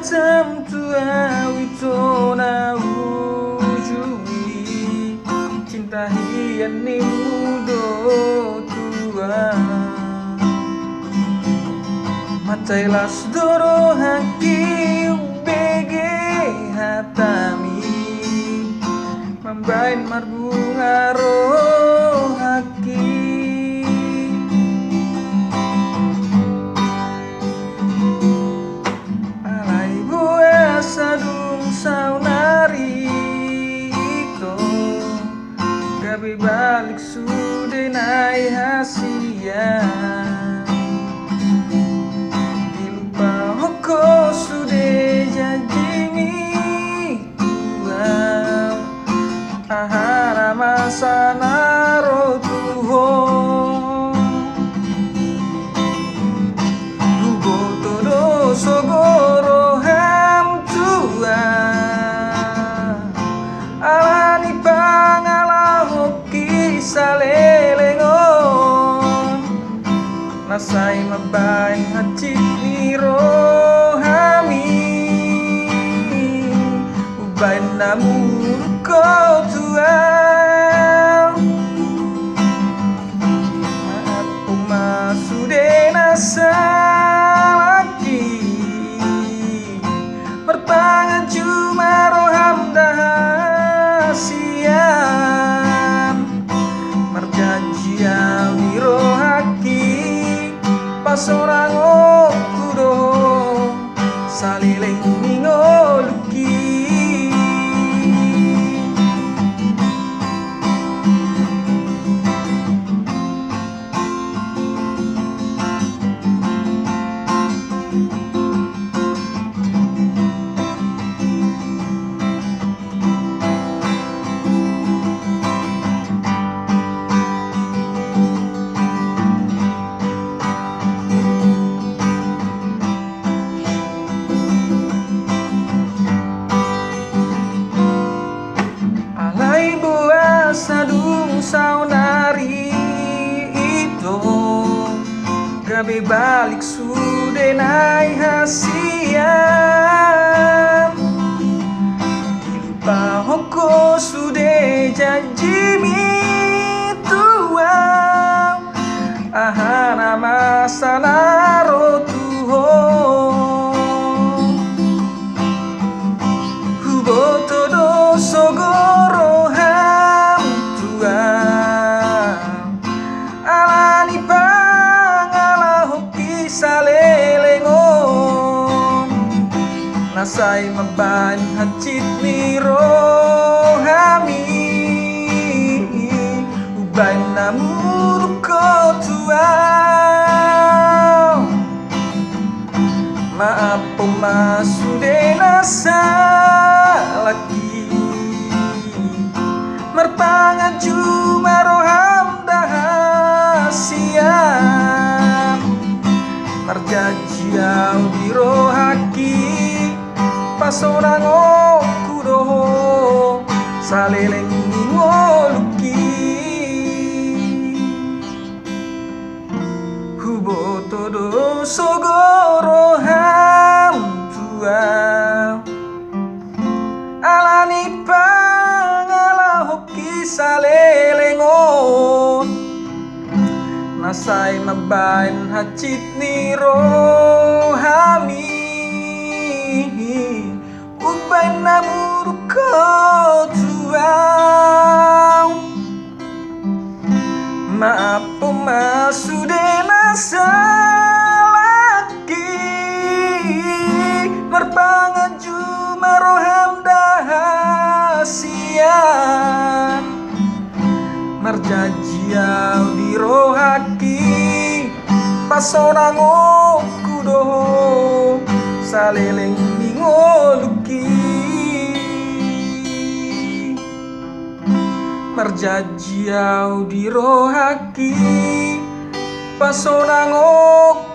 tam tua witona wujui cinta hian ni mudo tua matailas doro haki bege hatami membain marbunga roh haki alai buah sadung saunari itu gabi balik sude nai hasian dilupa hoko sude janji tua ahara masana rotuho lugo todo sogoro ham tua alani pangala hoki salelengon nasai mabain hacit ni rohami ubain namur kau tua aku masude nasa lagi bertangan cuma roham dahasian merjanjian di rohaki pas orang okudo saliling ningoluki sadung saunari itu gabe balik sude nai hasian dilupa hoko sude janji mi tua ahana masana rotuho hubo todo sogoro alani pangala hoki salelengon nasai maban hacit ni rohami uban namur ko tua maaf pemasude nasa laki mertangan cuma roham dahasian merjanjian di rohaki pas orang okudo saleleng ngoluki hubo todo sogoro ham tua alani salelengon nasai mabain hacit ni rohami ubain namur ko tua maaf pemasude nasa laki merpangan cuma roham dahasian merjanjian di rohaki pas orang okudo saleleng ningoluki merjanjian di rohaki pas orang okudo